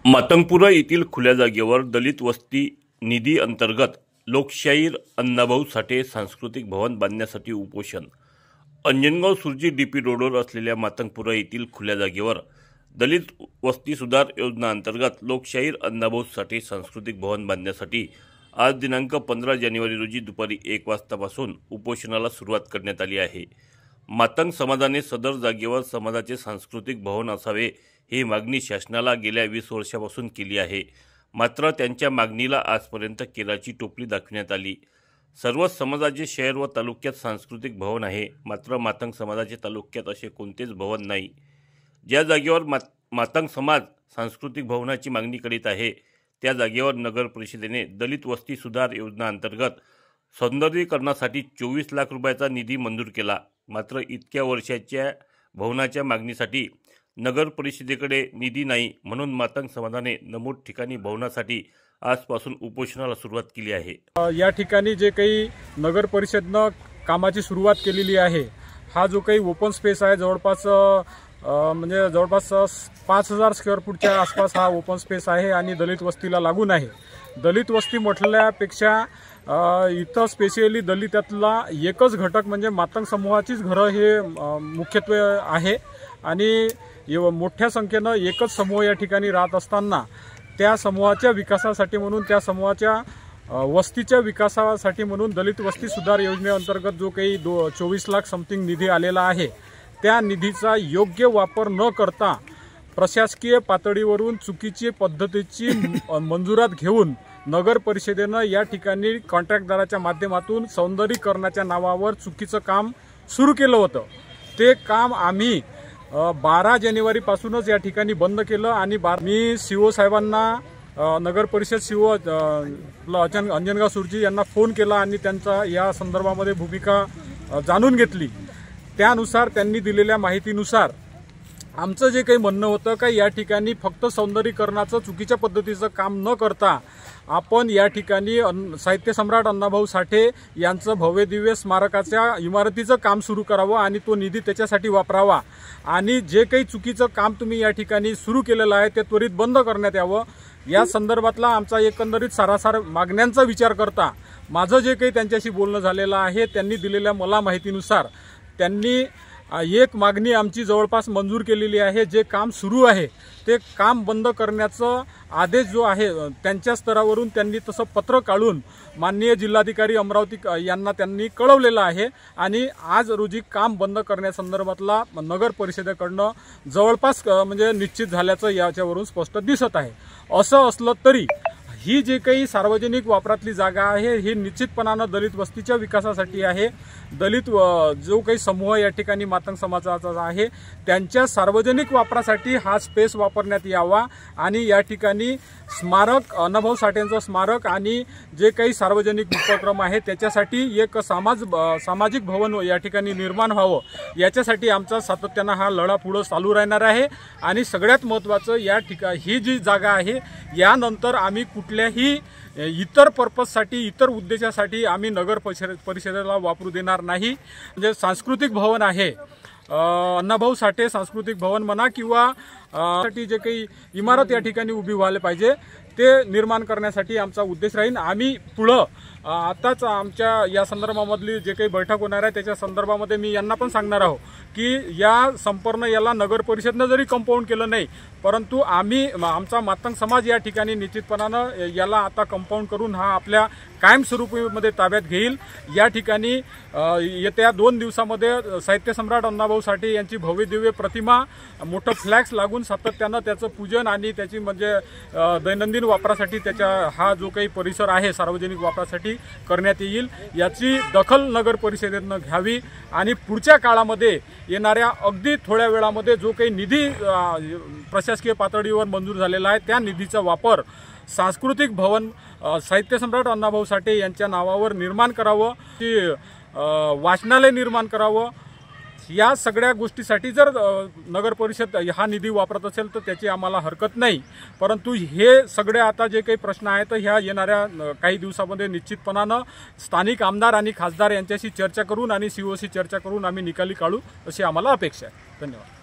मातंगपुरा येथील खुल्या जागेवर दलित वस्ती निधी अंतर्गत लोकशाहीर अण्णाभाऊ साठे सांस्कृतिक भवन बांधण्यासाठी उपोषण। अंजनगाव सुर्जी डीपी रोडवर असलेल्या मातंगपुरा येथील खुल्या जागेवर दलित वस्ती सुधार योजना अंतर्गत लोकशाहीर अण्णाभाऊ साठे सांस्कृतिक भवन बांधण्यासाठी आज दिनांक 15 जानेवारी रोजी दुपारी 1 वाजतापासून उपोषणाला सुरुवात करण्यात आली आहे। मातंग समाजाने सदर जागेवर समाजाचे सांस्कृतिक भवन असावे ही मागणी शासनाला गेल्या 20 वर्षापासून केली आहे, मात्र त्यांच्या मागणीला आजपर्यंत केराची टोपली दाखविण्यात आली। सर्व समाजाचे शहर व तालुक्यात सांस्कृतिक भवन आहे, मात्र मातंग समाजाचे तालुक्यात असे कोणतेच भवन नाही। ज्या जागेवर मातंग समाज सांस्कृतिक भवनाची मागणी करीत आहे त्या जागेवर नगर परिषदेने दलित वस्ती सुधार योजना अंतर्गत सौंदर्यीकरणासाठी 24 लाख रुपयाचा निधी मंजूर केला, मात्र इतक्या वर्षाच्या भवनाच्या मागणीसाठी नगर परिषदेकडे निधी नाही, म्हणून मातंग समाजाने नमूद ठिकाणी भवनासाठी आजपासून उपोषणाला सुरुवात केली आहे। या ठिकाणी जे काही नगर परिषदनं कामाची सुरुवात केलेली आहे, हा जो काही ओपन स्पेस आहे जवळपास जवळपास 5000 स्क्वेअर फूटच्या आसपास हा ओपन स्पेस आहे आणि दलित वस्तीला लागून आहे। दलित वस्ती म्हटल्यापेक्षा इथं स्पेशली दलितातला एकच घटक म्हणजे मातंग समूहाचीच घरं हे मुख्यत्वे आहे आणि मोठ्या संख्येनं एकच समूह या ठिकाणी राहत असताना त्या समूहाच्या विकासासाठी म्हणून त्या समूहाच्या वस्तीच्या विकासासाठी म्हणून दलित वस्ती सुधार योजनेअंतर्गत जो काही 24 लाख समथिंग निधी आलेला आहे त्या निधीचा योग्य वापर न करता प्रशासकीय पातळीवरून चुकीची पद्धतीची मंजुरात घेऊन नगर परिषदेनं या ठिकाणी कॉन्ट्रॅक्टदाराच्या माध्यमातून सौंदर्यीकरणाच्या नावावर चुकीचं काम सुरू केलं होतं। ते काम आम्ही 12 जानेवारीपासूनच या ठिकाणी बंद केलं आणि मी सीओ साहेबांना नगर परिषद सीओ अंजनगाव सुर्जी यांना फोन केला आणि त्यांचा या संदर्भामध्ये भूमिका जाणून घेतली। त्यानुसार त्यांनी दिलेल्या माहितीनुसार आमचं जे काही म्हणणं होतं का या ठिकाणी फक्त सौंदर्यीकरणाचं चुकीच्या पद्धतीचं काम न करता आपण या ठिकाणी साहित्य सम्राट अण्णाभाऊ साठे यांचं भव्यदिव्य स्मारकाच्या इमारतीचं काम सुरू करावं आणि तो निधी त्याच्यासाठी वापरावा आणि जे काही चुकीचं काम तुम्ही या ठिकाणी सुरू केलेलं आहे ते त्वरित बंद करण्यात यावं। या संदर्भातला आमचा एकंदरीत सारासार मागण्यांचा विचार करता माझं जे काही त्यांच्याशी बोलणं झालेलं आहे त्यांनी दिलेल्या मला माहितीनुसार त्यांनी एक मागणी आमची जवळपास मंजूर केलेली आहे। जे काम सुरू आहे ते काम बंद करण्याचा आदेश जो आहे त्यांच्या स्तरावरून त्यांनी तसं पत्र काढून माननीय जिल्हाधिकारी अमरावती यांना त्यांनी कळवलेलं आहे आणि आज रोजी काम बंद करण्यासंदर्भातला नगर परिषदेकडनं जवळपास निश्चित झाल्याचं याच्यावरून स्पष्ट दिसत आहे। असं असलं तरी ही जी काही सार्वजनिक वापरातली जागा आहे ही निश्चितपणानं दलित वस्तीच्या विकासासाठी आहे। दलित जो काही समूह या ठिकाणी मातंग समाजाचा आहे त्यांच्या सार्वजनिक वापरासाठी हा स्पेस वापरण्यात यावा आणि या ठिकाणी स्मारक अण्णाभाऊ साठेंचं स्मारक आणि जे काही सार्वजनिक उपक्रम आहे त्याच्यासाठी एक सामाजिक भवन या ठिकाणी निर्माण व्हावं याच्यासाठी आमचा सातत्यानं हा लढा पुढे चालू राहणार आहे। आणि सगळ्यात महत्त्वाचं या ठिकाणी ही जी जागा आहे यानंतर आम्ही कुठल्याही इतर पर्पजसाठी इतर उद्देशासाठी आम्ही नगर परिषदेला वापरू देणार नाही। म्हणजे सांस्कृतिक भवन आहे अण्णाभाऊ साठे सांस्कृतिक भवन म्हणा किंवा साठी जे काही इमारत या ठिकाणी उभी व्हायला पाहिजे ते निर्माण करण्यासाठी आमचा उद्देश राहील। आम्ही पुढं आताच आमच्या या संदर्भामधली जे काही बैठक होणार आहे त्याच्या संदर्भामध्ये मी यांना पण सांगणार आहोत की या संपूर्ण याला नगर परिषदनं जरी कंपाऊंड केलं नाही परंतु आमचा मातंग समाज या ठिकाणी निश्चितपणानं याला आता कंपाऊंड करून हा आपल्या कायमस्वरूपीमध्ये ताब्यात घेईल। या ठिकाणी येत्या 2 दिवसामध्ये साहित्य सम्राट अण्णाभाऊ साठे यांची भव्यदिव्य प्रतिमा मोठं फ्लॅक्स लागून सातत्यानं त्याचं पूजन आणि त्याची दैनंदिन वापरासाठी त्याच्या हा जो काही परिसर आहे सार्वजनिक वापरासाठी करण्यात येईल। याची दखल नगर परिषदेनं घ्यावी आणि पुढच्या काळामध्ये येणाऱ्या अगदी थोड्या वेळामध्ये जो काही निधी प्रशासकीय पातळीवर मंजूर झालेला आहे त्या निधीचा वापर सांस्कृतिक भवन साहित्य सम्राट अण्णाभाऊ साठे यांच्या नावावर निर्माण करावं, वाचनालय निर्माण करावं। या सगळ्या गोष्टीसाठी जर नगर परिषद हा निधी वापरत असेल तर त्याची आम्हाला हरकत नाही, परंतु हे सगळे आता जे काही प्रश्न आहेत ह्या येणाऱ्या काही दिवसामध्ये निश्चितपणानं स्थानिक आमदार आणि खासदार यांच्याशी चर्चा करून आणि सीओशी चर्चा करून आम्ही निकाली काढू अशी आम्हाला अपेक्षा आहे। धन्यवाद।